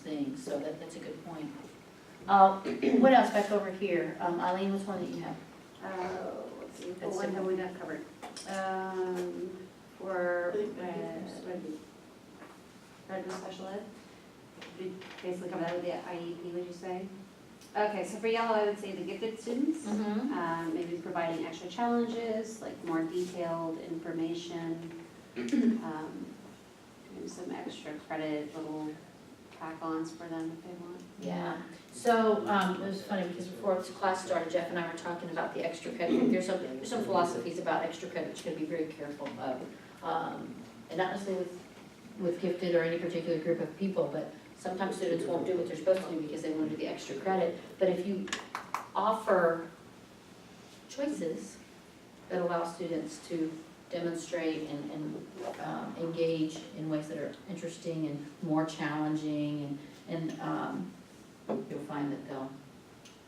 things, so that's a good point. What else back over here? Eileen, what's one that you have? Let's see, That's what have simple. we got covered? For, Redmond Special Ed? We basically cover that with the IEP, would you say? Okay, so for yellow, I would say the gifted students. Maybe providing extra challenges, like more detailed information, maybe some extra credit, little tack-ons for them if they want. Yeah, so, it was funny because before class started, Jeff and I were talking about the extra credit. There's some philosophies about extra credit that you're gonna be very careful of. And not necessarily with gifted or any particular group of people, but sometimes students won't do what they're supposed to do because they want to do the extra credit. But if you offer choices that allow students to demonstrate and engage in ways that are interesting and more challenging, and you'll find that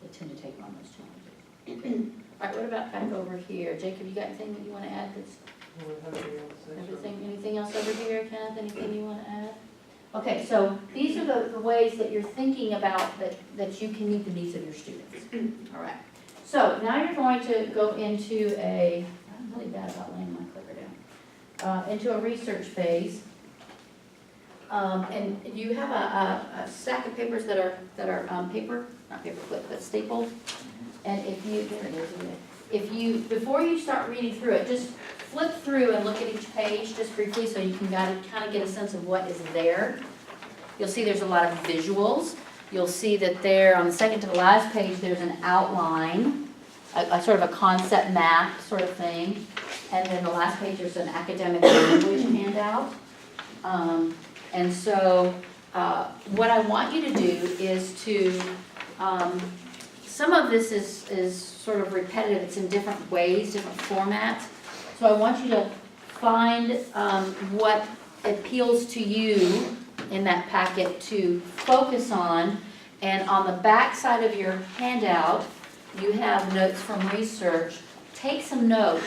they tend to take on those challenges. All right, what about back over here? Jacob, you got anything that you want to add that's anything else over here? Kenneth, anything you want to add? Okay, so these are the ways that you're thinking about that you can meet the needs of your students. All right. So now you're going to go into I'm really bad about laying my clicker down, into a research phase. And you have a stack of papers that are not paper clip, but stapled. And if you, before you start reading through it, just flip through and look at each page just briefly so you can kind of get a sense of what is there. You'll see there's a lot of visuals. You'll see that there, on the second to the last page, there's an outline, a sort of a concept map sort of thing. And then the last page, there's an academic language handout. And so what I want you to do is to, some of this is sort of repetitive. It's in different ways, different formats. So I want you to find what appeals to you in that packet to focus on. And on the back side of your handout, you have notes from research. Take some notes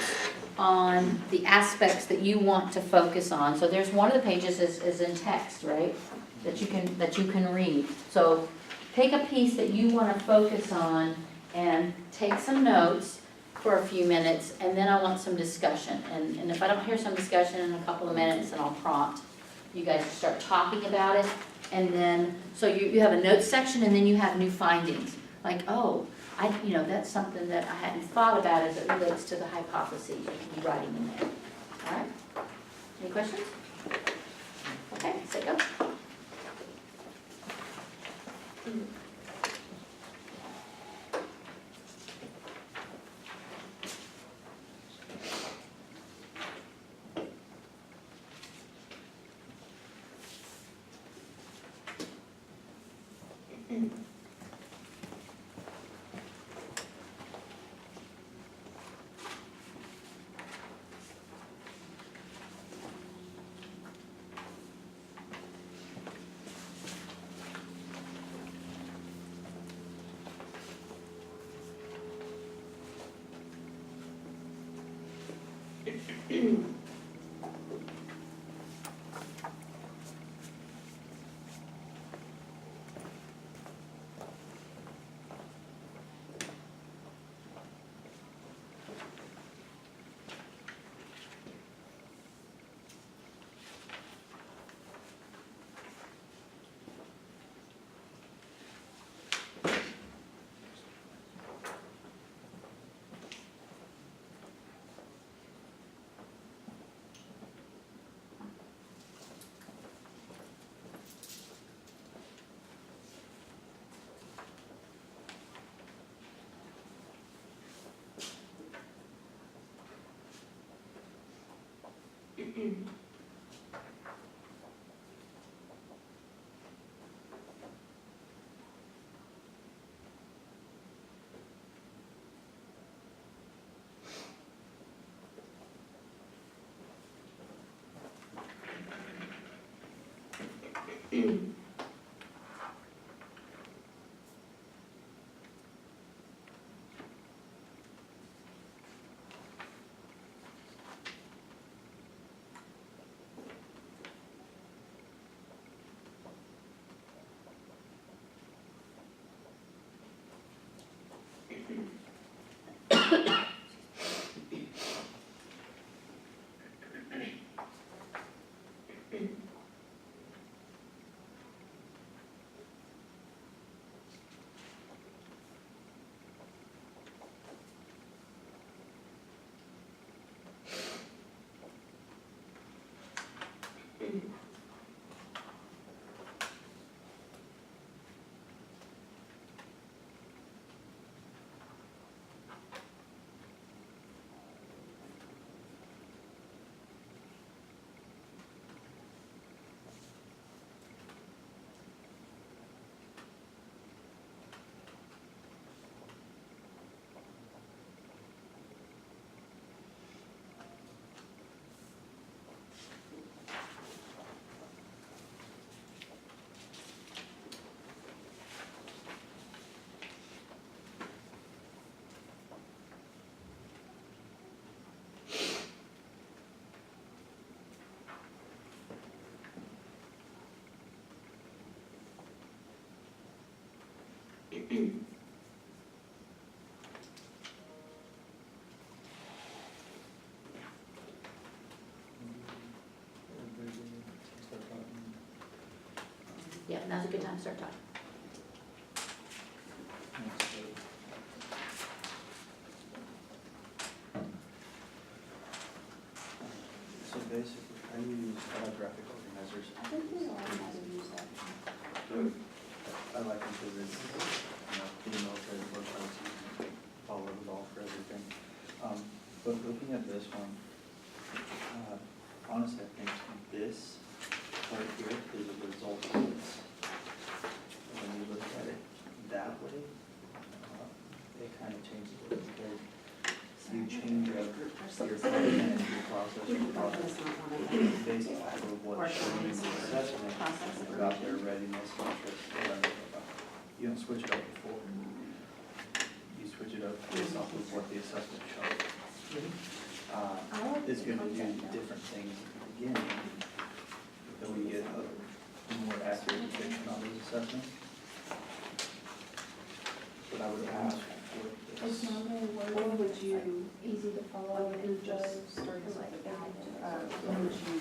on the aspects that you want to focus on. So there's one of the pages is in text, right? That you can read. So take a piece that you want to focus on and take some notes for a few minutes, and then I want some discussion. And if I don't hear some discussion in a couple of minutes, then I'll prompt you guys to start talking about it. And then, so you have a notes section, and then you have new findings. Like, oh, that's something that I hadn't thought about as it relates to the hypotheses. You can be writing in there. All right? Any questions? Okay, say go. Yeah, now's a good time to start talking. So basically, I use graphic organizers. I think we all know how to use that. I like them because it's, for the military workouts, you can follow the ball for everything. But looking at this one, honestly, I think this part here is a result of this. When you look at it that way, it kind of changes it because you change up your content, your process, your product based off of what's shown in the assessment about their readiness, interest, whatever. You don't switch it up before. You switch it up based off of what the assessment showed. It's going to do different things at the beginning, then we get a more accurate depiction on those assessments. But I would ask for It's this. not really Or wording, would you, easy to follow, would and just just start like like that. that, would you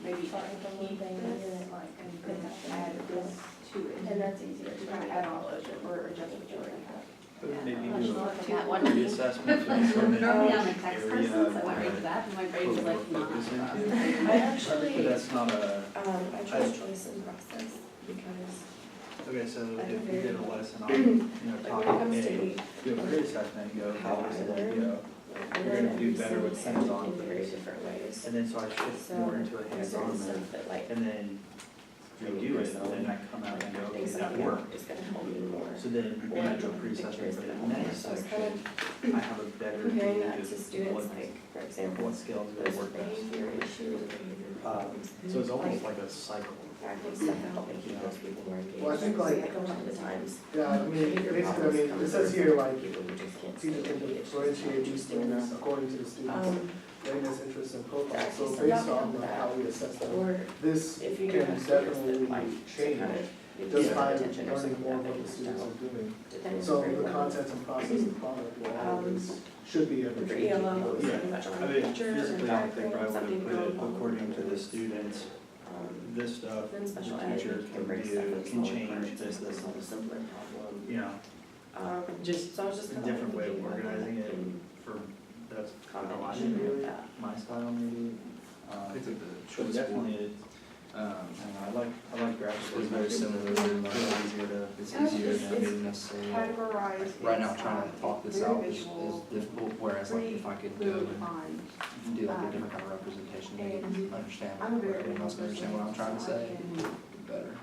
maybe Starting from one keep thing this, and then like, and could then have add this to it? and that's easier to Kind of add on or adjust what you already have. But maybe Let's do look a at that one. reassessment for the Normally I'm a area text person, so I went right to that that, and my brain put was more like, not. focus into. I But actually, that's not a, I chose choice and process because okay, so I if do you did a very- lesson on, like when topic it comes A, to me, do a pre-assessment, you go, how how I is it, learn, you go. I You're learn gonna do every better with single hands-on subject in very first. different ways. And then so I shift So more into a there's hands-on certain mode, stuff that like, and then you do it, and then I come out and go, okay, things that that worked. is gonna help me more. So then Or when I do a drawing pre-assessment pictures for that the help me. next So I was section, kind I have a better comparing view that of to students, what, like, for example, what skills there's will work best. behavior issues, behavior problems. So it's almost like a cycle. Practice stuff to help me keep those people more engaged. Well, I think, like- So a lot of the times, Yeah, I mean, behavior basically, I problems mean, come it says from here, like, people who just can't teachers can stand differentiate these students according to the students' readiness, interests, and profile. So based on like how we assess them, Or this if you can have students that definitely like to change kind of just get by attention or learning something more that what they the just students don't, are doing. depending So on the the content and process and product will always, should be ever For changing. ELO, it's Yeah. very much on I mean, picture and physically, I don't think I diagram, would something have to put go it along according with to the those. students, this stuff, Then the special ed, teacher you can break stuff can do, into can smaller change parts this, and this, solve a simpler problem. you know, Just, so I was just a kind of different way of thinking about organizing that it in for, that's how I combination do with it, that. my style maybe. I think the But choice definitely, will, it, I like graphics. It's very similar. It's easier to. it's easier than maybe necessarily. Categorize. Right now, is, trying to talk this very out is visual, difficult, whereas like if I could go really and defined. do like a different kind of representation, maybe And understand, I'm a where very everyone else can understand what I'm trying to so I say, can- better.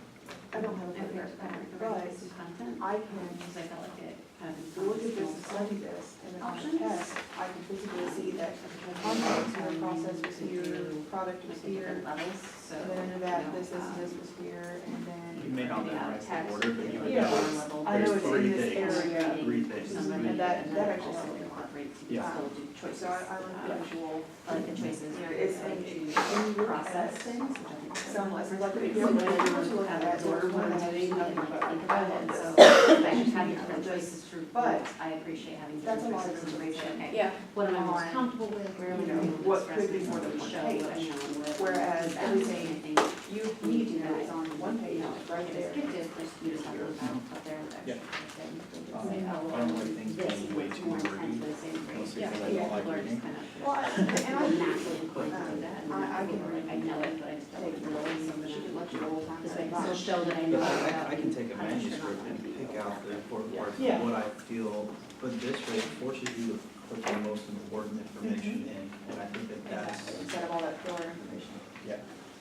I don't have a I perfect pattern, think but some content, I can because I felt like it kind of. look at this, study this, and then on the Options? test, I can physically see that content was here, process was here, product was here, Different levels, so. and then under that, this was here, and then. You may not Maybe memorize text, the order, but you would Yeah. know. I know There's it's in three this things. area. Three things. And that actually helped me a lot. Yeah. Still do choices. So I like visual. I like the choices, there It's is like when you to look process at things, which I think is some lessons, like, really you know, important. when you look Have at absorb one what I'm of the doing and like things think about it, and so I I just had having out of different this. choices for But groups, I appreciate having That's a different lot of choices and information. okay, Yeah. what am I most On, comfortable with, where am I you know, going to what express could be myself more than and one show page. what I'm dealing with. Whereas and everything I think you when need do to know that is on one page, right it's there. gifted, there's, you just have to look out there with Yeah. extra things. I don't like things This being way is too more wordy, intense for the same grade. mostly Yeah. because I don't like People are reading. just kind of. Well, and I, Naturally inclined to do that. and I can read. I know it, but I just don't Take really notes. some of She that. can let you roll on Because that. I can still show that I know. But about I can being take a punished or not manuscript and being pick punished. out the important parts Yeah. of what I feel, but this way it forces you to put the most important information in, and I think that that's, Instead of all that filler information. yeah,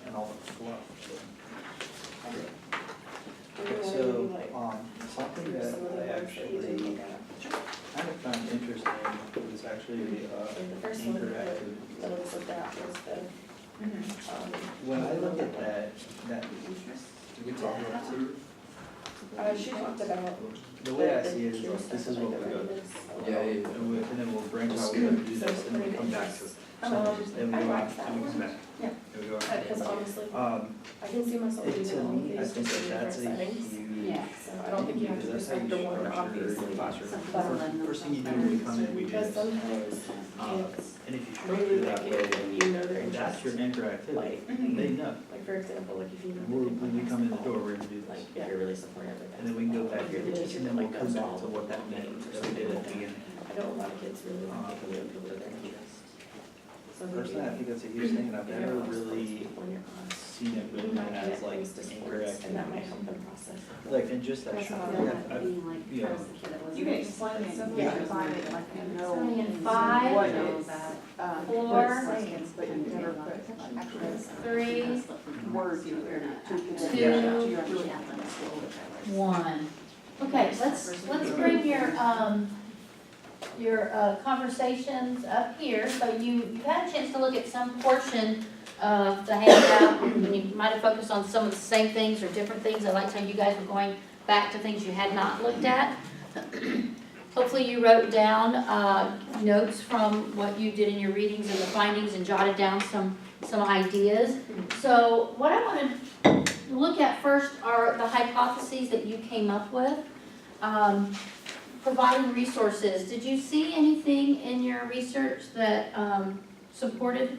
and all the fluff, so. We Okay, wanna so, do, like, something through that some of the I words that you didn't actually look at. kind of found interesting was actually, And the first one anchor that activities. Lois looked at was the, When I look at that, did we talk about too? she talked about The way I the see it is cure like, this stuff, is what like we the got. readiness, And then we'll branch out, we're gonna do this, and we'll come back to it. Then we I go like out, that and we come one. back. Yeah. Then we go out. Because honestly, Um, I can see myself it, doing to all of me, I these think just in that different that's a settings. huge. Yeah. So I don't think you have to Because just that's how like the you one, structure obviously. your classroom. Some people But- lend First thing you do themselves when we come in, we do Because this. sometimes Um, kids And if you structure really that like way, it when you know their that's your interests. anchor activity. Like, They know. like for example, like if you know. When we come in the door, we're gonna do Like, this. yeah, you're really supportive of And then we can go back basketball, here, you're the teacher and then that, we'll like, come goes back all to what that the meant, games or that we did at the something like beginning. I know a lot of kids really like it when you appeal to their interests. So maybe Personally, I think that's a huge thing, and I've if you never have a really sports people in your class, seen it you written might as get like things to anchor sports, and that might activities. help them process. Like, and just that That's short, how I feel like being like, you know, I was the kid that was. You can explain it, so Yeah. define it like you know. Starting in 5, What know it's, that. Four, what it's saying, but you never put actual 3, words to it. Two. To your 1. Okay, let's bring your conversations up here. So you've had a chance to look at some portion of the handout, and you might have focused on some of the same things or different things. I liked how you guys were going back to things you had not looked at. Hopefully you wrote down notes from what you did in your readings and the findings and jotted down some ideas. So what I want to look at first are the hypotheses that you came up with. Providing resources. Did you see anything in your research that supported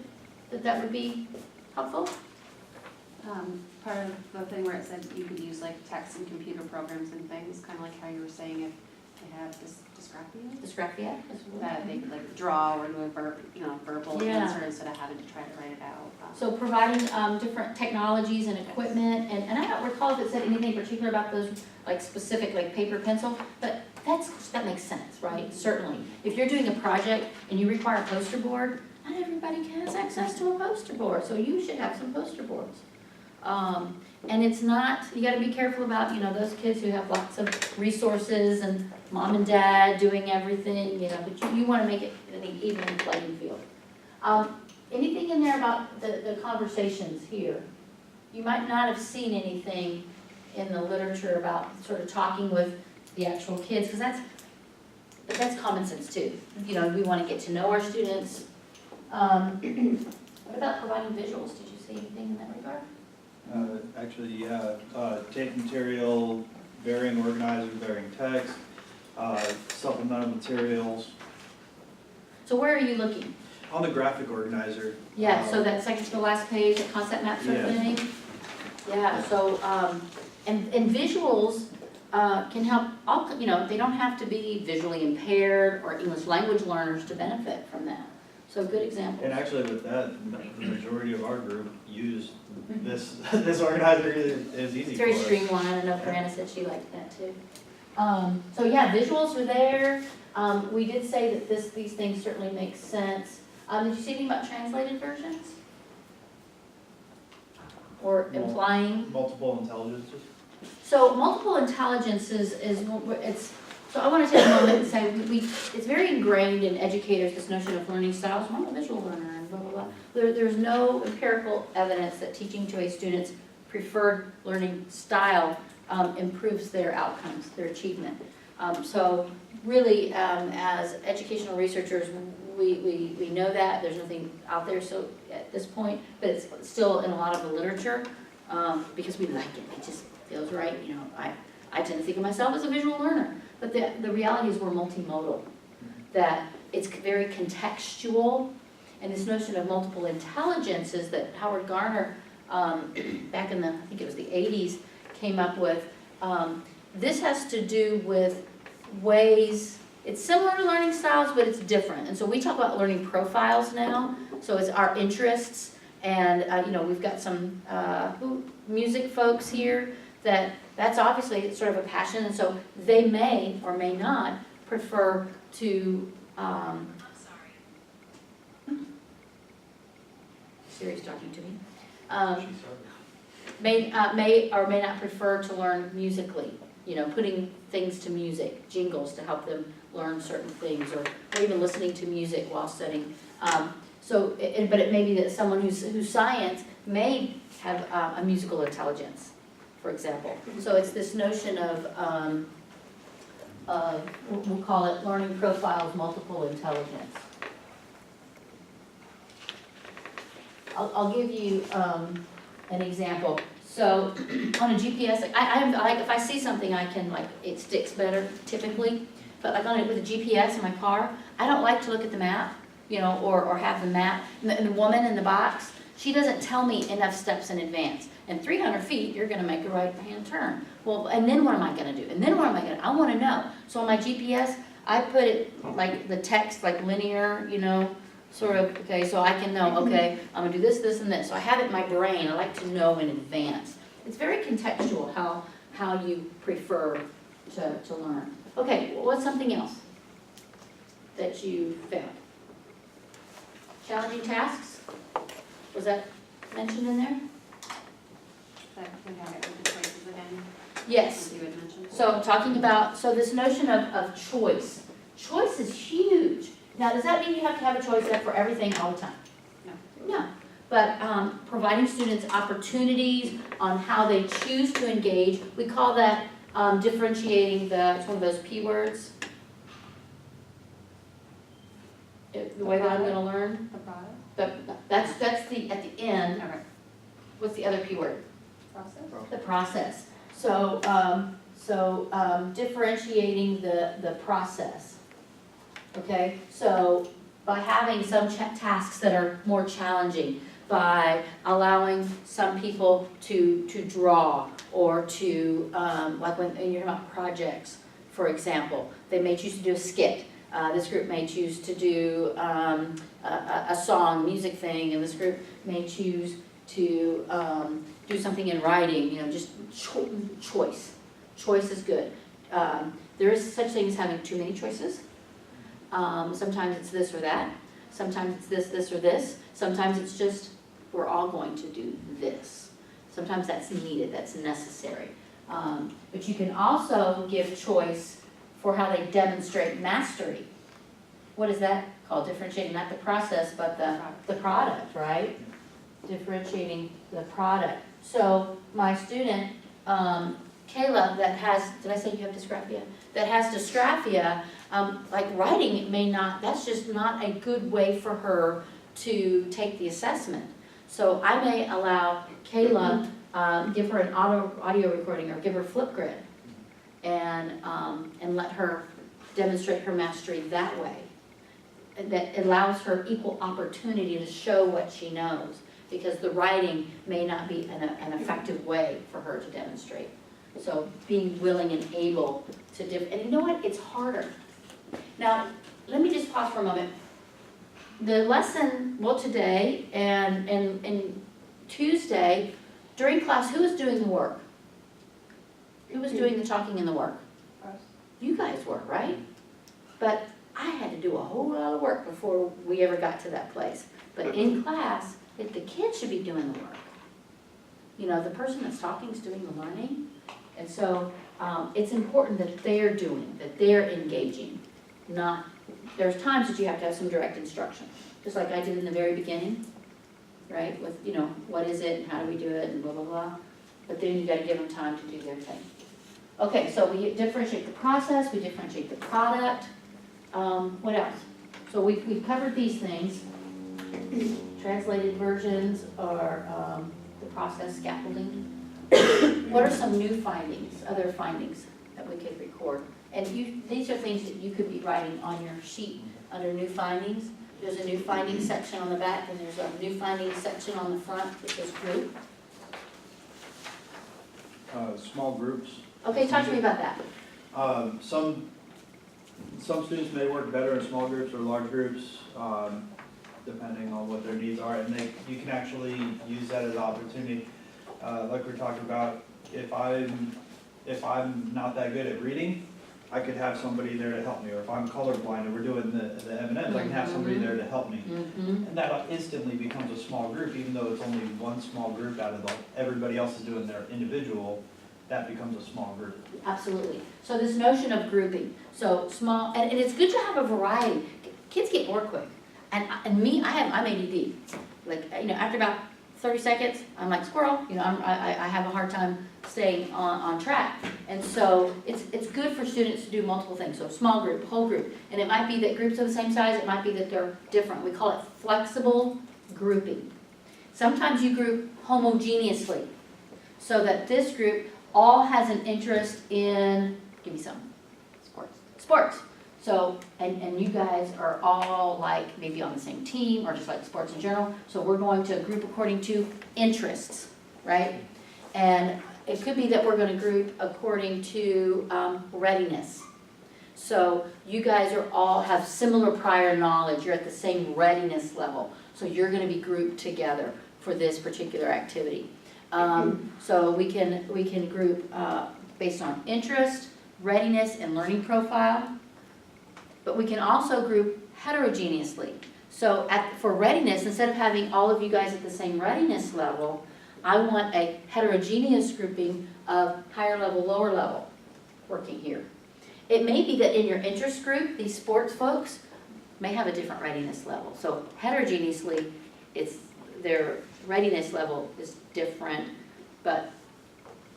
that would be helpful? Part of the thing where it said you could use like text and computer programs and things, kind of like how you were saying if they have dysgraphia. Dysgraphia? That they could like draw or do a verbal Yeah. answer instead of having to try to write it out. So providing different technologies and equipment, and I don't recall if it said anything particular about those, like specific, like paper, pencil, but that makes sense, right? Certainly. If you're doing a project and you require a poster board, not everybody has access to a poster board, so you should have some poster boards. And it's not, you gotta be careful about, those kids who have lots of resources and mom and dad doing everything, but you wanna make it an even playing field. Anything in there about the conversations here? You might not have seen anything in the literature about sort of talking with the actual kids, because that's common sense too. We wanna get to know our students. What about providing visuals? Did you see anything in that regard? Actually, yeah, tape material, varying organizers, varying text, supplemental materials. So where are you looking? On the graphic organizer. Yeah, so that second to the last page, the concept map sort of Yeah. thing? Yeah, so, and visuals can help, they don't have to be visually impaired or English language learners to benefit from that. So good example. And actually with that, the majority of our group used this, this organizer is easy It's for very us. streamlined. I know Brianna said she liked that too. So yeah, visuals are there. We did say that these things certainly make sense. Did you see anything about translated versions? Or No. implying? Multiple intelligences. So multiple intelligence so I want to take a moment and say, it's very ingrained in educators, this notion of learning styles. I'm a visual learner and blah, blah, blah. There's no empirical evidence that teaching to a student's preferred learning style improves their outcomes, their achievement. So really, as educational researchers, we know that, there's nothing out there so at this point, but it's still in a lot of the literature, because we like it just feels right. I tend to think of myself as a visual learner. but the reality is we're multimodal, that it's very contextual, and this notion of multiple intelligences that Howard Gardner, back in the, I think it was the 80s, came up with, this has to do with ways, it's similar to learning styles, but it's different. And so we talk about learning profiles now, so it's our interests, and we've got some music folks here that's obviously sort of a passion, and so they may or may not prefer to, Siri's talking to me. May or may not prefer to learn musically, putting things to music, jingles to help them learn certain things, or even listening to music while studying. But it may be that someone whose science may have a musical intelligence, for example. So it's this notion of we'll call it learning profiles, multiple intelligence. I'll give you an example. So on a GPS, I if I see something, it sticks better typically. But like with a GPS in my car, I don't like to look at the map, or have the map. And the woman in the box, she doesn't tell me enough steps in advance. And 300 feet, you're gonna make a right-hand turn. Well, and then what am I gonna do? And then what am I gonna, I wanna know. So on my GPS, I put it like the text, like linear, sort of, okay, so I can know, okay, I'm gonna do this, this, and this. So I have it in my brain, I like to know in advance. It's very contextual how you prefer to learn. Okay, what's something else that you found? Challenging tasks? Was that mentioned in there? That we have it with the choices again, Yes. as you had mentioned. So talking about, this notion of choice. Choice is huge. Now, does that mean you have to have a choice set for everything all the time? No. No. But providing students opportunities on how they choose to engage, we call that differentiating it's one of those P words. The way that I'm gonna learn. The product, That's at the end. okay, What's the other P word? process? The process. So differentiating the process. Okay, so by having some tasks that are more challenging, by allowing some people to draw or to, like when you're talking about projects, for example, they may choose to do a skit. This group may choose to do a song, music thing, and this group may choose to do something in writing, just choice. Choice is good. There is such thing as having too many choices. Sometimes it's this or that. Sometimes it's this or this. Sometimes it's just, we're all going to do this. Sometimes that's needed, that's necessary. But you can also give choice for how they demonstrate mastery. What is that called? Differentiating not the process, but the product, right? Differentiating the product. So my student, Kayla, that has, did I say you have dysgraphia? That has dysgraphia, like writing may not, that's just not a good way for her to take the assessment. So I may allow Kayla, give her an audio recording or give her Flipgrid and let her demonstrate her mastery that way. That allows her equal opportunity to show what she knows, because the writing may not be an effective way for her to demonstrate. So being willing and able to and you know what, it's harder. Now, let me just pause for a moment. The lesson, well, today and Tuesday, during class, who was doing the work? Who was doing the talking and the work? Us. You guys were, right? But I had to do a whole lot of work before we ever got to that place. But in class, the kids should be doing the work. The person that's talking is doing the learning. And so it's important that they're doing, that they're engaging. There's times that you have to have some direct instruction, just like I did in the very beginning, right? With, what is it and how do we do it and blah, blah, blah. But then you gotta give them time to do their thing. Okay, so we differentiate the process, we differentiate the product. What else? So we've covered these things. Translated versions or the process scaffolding. What are some new findings, other findings? that we could record. And these are things that you could be writing on your sheet under new findings. There's a new findings section on the back, and there's a new findings section on the front that says group. Small groups. Okay, talk to me about that. Some students may work better in small groups or large groups, depending on what their needs are, and you can actually use that as an opportunity. Like we're talking about, if I'm not that good at reading, I could have somebody there to help me, or if I'm colorblind and we're doing the M&Ms, I can have somebody there to help me. Mm-hmm. And that instantly becomes a small group, even though it's only one small group out of everybody else is doing their individual, that becomes a small group. Absolutely. So this notion of grouping, so small, and it's good to have a variety. Kids get bored quick. And me, I'm ADD. Like, after about 30 seconds, I'm like squirrel, I have a hard time staying on track. And so it's good for students to do multiple things. So small group, whole group. And it might be that groups are the same size, it might be that they're different. We call it flexible grouping. Sometimes you group homogeneously, so that this group all has an interest in, give me some. Sports. So, and you guys are all like maybe on the same team or just like sports in general. So we're going to group according to interests, right? And it could be that we're going to group according to readiness. So you guys are all have similar prior knowledge. You're at the same readiness level. So you're going to be grouped together for this particular activity. So we can group based on interest, readiness, and learning profile. But we can also group heterogeneously. So for readiness, instead of having all of you guys at the same readiness level, I want a heterogeneous grouping of higher level, lower level working here. It may be that in your interest group, these sports folks may have a different readiness level. So heterogeneously, their readiness level is different, but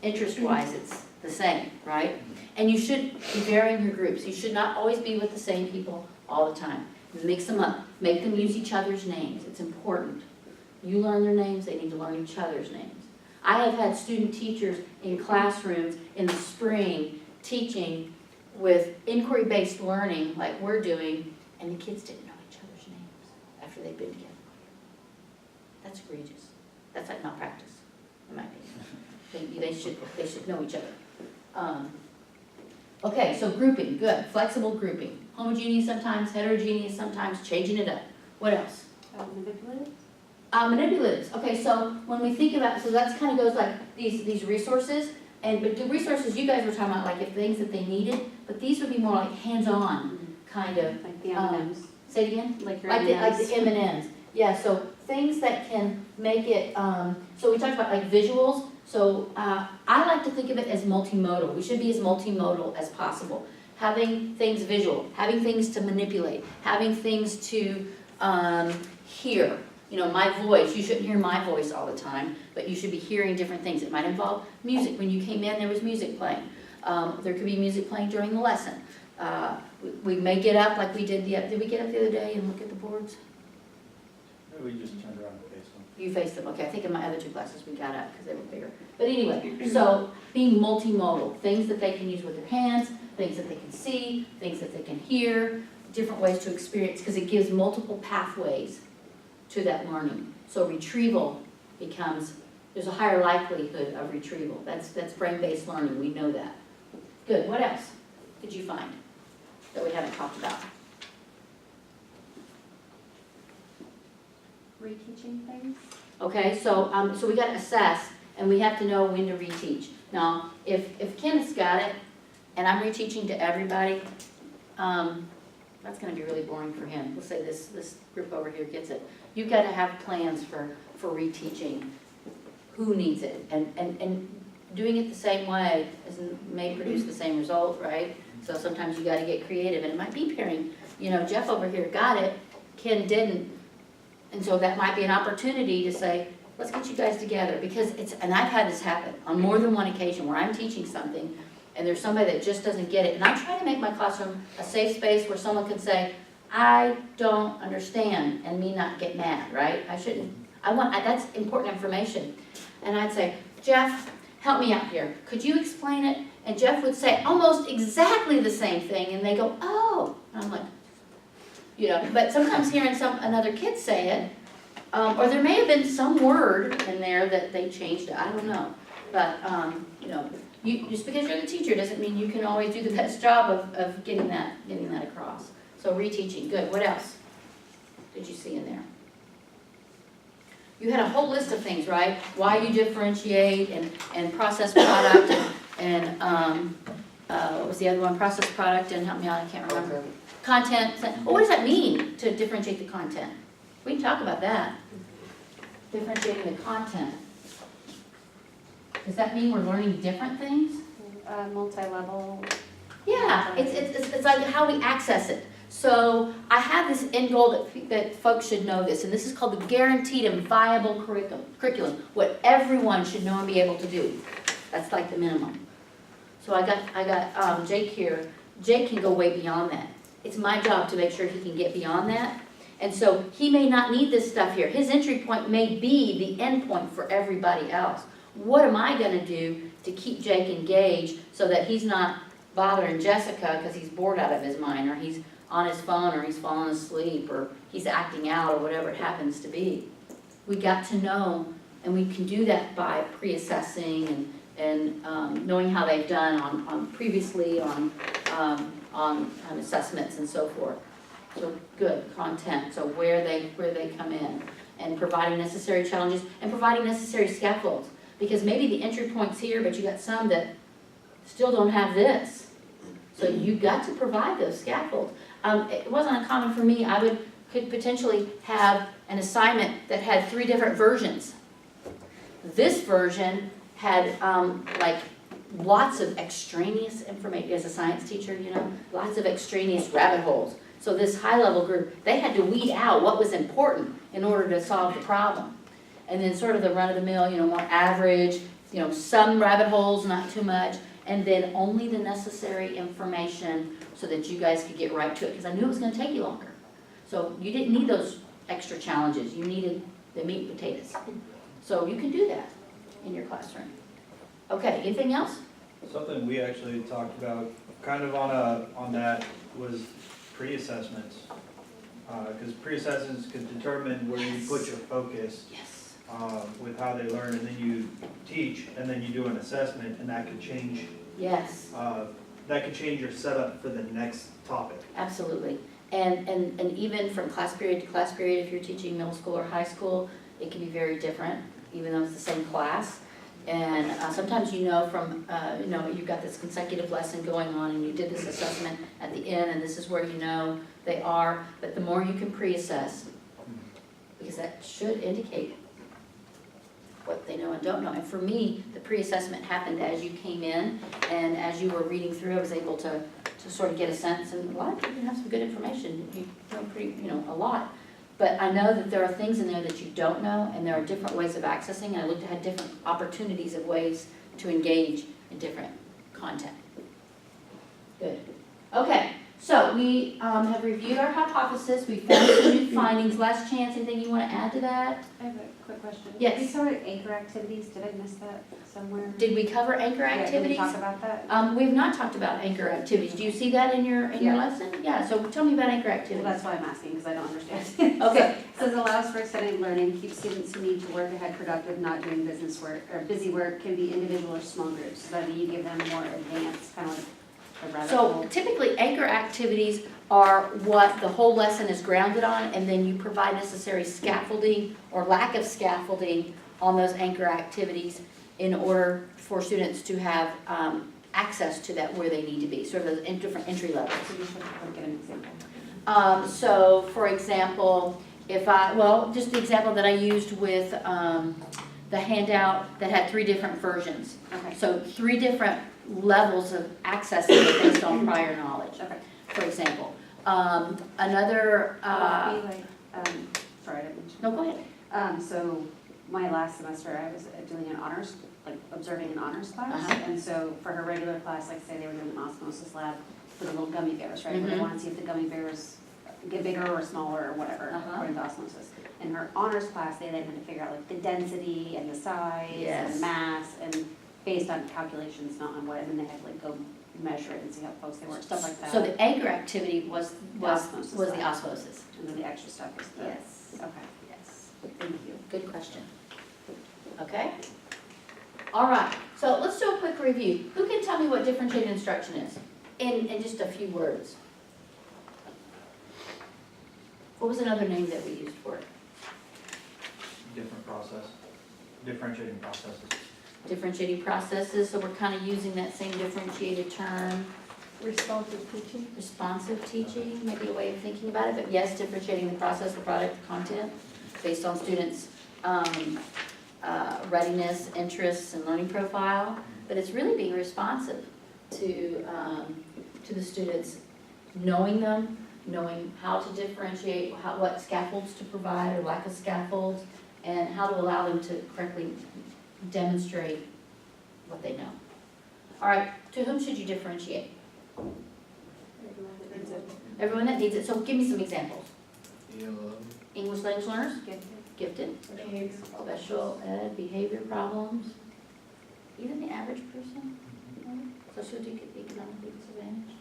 interest-wise, it's the same, right? And you should be varying your groups. You should not always be with the same people all the time. Mix them up. Make them use each other's names. It's important. You learn their names, they need to learn each other's names. I have had student teachers in classrooms in the spring teaching with inquiry-based learning like we're doing, and the kids didn't know each other's names after they'd been together. That's egregious. That's like malpractice, in my opinion. They should know each other. Okay, so grouping, good. Flexible grouping. Homogeneous sometimes, heterogeneous sometimes, changing it up. What else? Manipulative? Manipulatives. Okay, so when we think about, so that's kind of goes like these resources, but the resources you guys were talking about, like if things that they needed, but these would be more like hands-on kind of. Like the M&Ms. Say it again? Like your Like M&Ms. the M&Ms. Yeah, so things that can make it, so we talked about like visuals. So I like to think of it as multimodal. We should be as multimodal as possible. Having things visual, having things to manipulate, having things to hear. My voice, you shouldn't hear my voice all the time, but you should be hearing different things. It might involve music. When you came in, there was music playing. There could be music playing during the lesson. We may get up like we did did we get up the other day and look at the boards? We just turned around and faced them. You faced them, okay. I think in my other two classes we got up because they were bigger. But anyway, so being multimodal, things that they can use with their hands, things that they can see, things that they can hear, different ways to experience, because it gives multiple pathways to that learning. So retrieval becomes, there's a higher likelihood of retrieval. That's brain-based learning, we know that. Good, what else did you find that we haven't talked about? Reteaching things? Okay, so we got to assess, and we have to know when to reteach. Now, if Kenneth's got it, and I'm reteaching to everybody, that's going to be really boring for him. We'll say this group over here gets it. You've got to have plans for reteaching. Who needs it? And doing it the same way may produce the same result, right? So sometimes you got to get creative, and it might be pairing. Jeff over here got it, Ken didn't. And so that might be an opportunity to say, let's get you guys together, because and I've had this happen on more than one occasion where I'm teaching something and there's somebody that just doesn't get it. And I try to make my classroom a safe space where someone can say, I don't understand, and me not get mad, right? that's important information. And I'd say, Jeff, help me out here. Could you explain it And Jeff would say almost exactly the same thing, and they go, oh, and I'm like, you know, but sometimes hearing another kid say it, or there may have been some word in there that they changed it, I don't know. But, you know, just because you're the teacher doesn't mean you can always do the best job of getting that across. So reteaching, good. What else did you see in there? You had a whole list of things, right? Why you differentiate and process product and what was the other one? Process product and help me out, I can't remember. Content. Well, what does that mean to differentiate the content? We can talk about that. Differentiating the content. Does that mean we're learning different things? Multi-level. Yeah, it's like how we access it. So I have this end goal that folks should know this, and this is called the guaranteed and viable curriculum, what everyone should know and be able to do. That's like the minimum. So I got Jake here. Jake can go way beyond that. It's my job to make sure he can get beyond that. And so he may not need this stuff here. His entry point may be the end point for everybody else. What am I gonna do to keep Jake engaged so that he's not bothering Jessica because he's bored out of his mind, or he's on his phone, or he's falling asleep, or he's acting out, or whatever it happens to be? We got to know, and we can do that by pre-assessing and knowing how they've done on previously on assessments and so forth. So good content, so where they come in, and providing necessary challenges and providing necessary scaffolds. Because maybe the entry point's here, but you got some that still don't have this. So you got to provide those scaffolds. It wasn't uncommon for me. I could potentially have an assignment that had 3 different versions. This version had like lots of extraneous information. As a science teacher, you know, lots of extraneous rabbit holes. So this high-level group, they had to weed out what was important in order to solve the problem. And then sort of the run-of-the-mill, you know, more average, you know, some rabbit holes, not too much, and then only the necessary information so that you guys could get right to it, because I knew it was going to take you longer. So you didn't need those extra challenges. You needed the meat and potatoes. So you can do that in your classroom. Okay, anything else? Something we actually talked about kind of on that was pre-assessments. Because pre-assessments could determine where you put your focus. Yes. With how they learn, and then you teach, and then you do an assessment, and that could change. Yes. That could change your setup for the next topic. Absolutely. And even from class period to class period, if you're teaching middle school or high school, it can be very different, even though it's the same class. And sometimes you know from, you know, you've got this consecutive lesson going on, and you did this assessment at the end, and this is where you know they are. But the more you can pre-assess, because that should indicate what they know and don't know. And for me, the pre-assessment happened as you came in, and as you were reading through, I was able to sort of get a sense, and a lot of people have some good information. You know, pretty, you know, a lot. But I know that there are things in there that you don't know, and there are different ways of accessing, and I looked at different opportunities of ways to engage in different content. Good. Okay, so we have reviewed our hypothesis, we found some new findings. Last chance, anything you want to add to that? I have a quick question. Yes. We covered anchor activities. Did I miss that somewhere? Did we cover anchor Yeah, did we activities? talk about that? We've not talked about anchor activities. Do you see that in your Yeah. lesson? Yeah, so tell me about anchor Well, activities. that's why I'm asking, because I don't understand. Okay. Says allows for extended learning, keeps students who need to work ahead productive, not doing business work, or busy work, can be individual or small groups. So that you give them more advanced, kind of like a rabbit So hole. typically anchor activities are what the whole lesson is grounded on, and then you provide necessary scaffolding or lack of scaffolding on those anchor activities in order for students to have access to that where they need to be, sort of those different entry levels. So you should give an example. So for example, just the example that I used with the handout that had 3 different versions. Okay. So 3 different levels of accessing it based on prior knowledge, Okay. for example. Another, Would it be like, sorry, I didn't mention. no, go ahead. So my last semester, I was doing an honors, like observing an honors class. Uh-huh. And so for her regular class, like say they were doing an osmosis lab for the little gummy bears, right? Where they Mhm. want to see if the gummy bears get bigger or smaller or whatever, Uh-huh. according to osmosis. In her honors class, they then had to figure out like the density and the size Yes. and mass. And based on calculations, not on what, and then they had to like go measure it and see how close they were, stuff like that. So the anchor activity was osmosis the side. osmosis. And then the extra stuff is the. Yes. Okay, Yes. thank you. Good question. Okay? All right, so let's do a quick review. Who can tell me what differentiated instruction is? In just a few words. What was another name that we used for it? Different process, differentiating processes. Differentiating processes, so we're kind of using that same differentiated term. Responsive teaching. Responsive teaching, maybe a way of thinking about it, but yes, differentiating the process, the product, the content, based on students' readiness, interests, and learning profile. But it's really being responsive to the students, knowing them, knowing how to differentiate, what scaffolds to provide or lack of scaffolds, and how to allow them to correctly demonstrate what they know. All right, to whom should you differentiate? Everyone that needs it. So give me some examples. English language learners, gifted, special ed, behavior problems, even the average person, socioeconomically disadvantaged.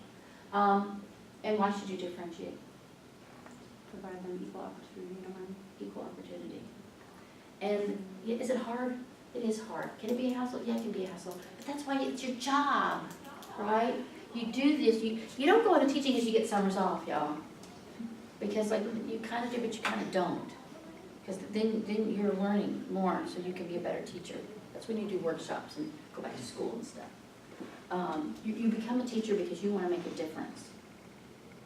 And why should you differentiate? Provide them equal opportunity to learn. Equal opportunity. And is it hard? It is hard. Can it be a hassle? Yeah, it can be a hassle. But that's why it's your job, right? You do this, you don't go into teaching because you get summers off, y'all. Because like, you kind of do, but you kind of don't. Because then you're learning more, so you can be a better teacher. That's when you do workshops and go back to school and stuff. You become a teacher because you want to make a difference.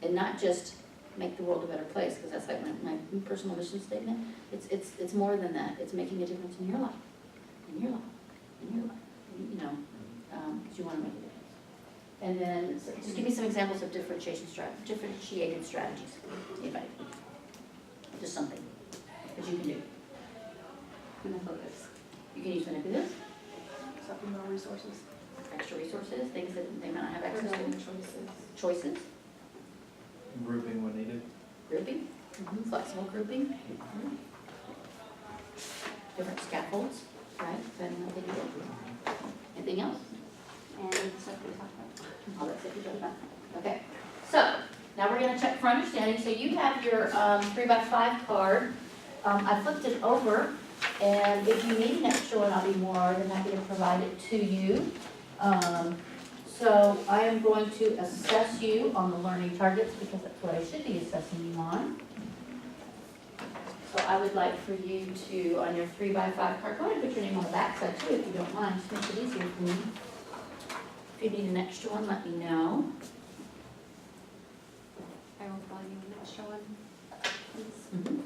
And not just make the world a better place, because that's like my personal mission statement. It's more than that. It's making a difference in your life, in your life, in your life, you know, because you want to make a difference. And then, so just give me some examples of differentiated strategies. Anybody? Just something that you can do. Manipulatives. You can use manipulatives, Supplemental resources. extra resources, things that they might not have access to. Choices. Choices, Grouping when needed. grouping, flexible grouping. Different scaffolds, right? Depending on what they do. Anything else? And the stuff we talked about. All that stuff you talked about. Okay, so now we're gonna check for understanding. So you have your 3x5 card. I flipped it over, and if you need an extra one, I'll be more than happy to provide it to you. So I am going to assess you on the learning targets because that's what I should be assessing you on. So I would like for you to, on your 3x5 card, go ahead and put your name on the back side too, if you don't mind, just make it easier for me. If you need an extra one, let me know. I will probably need an extra one, please.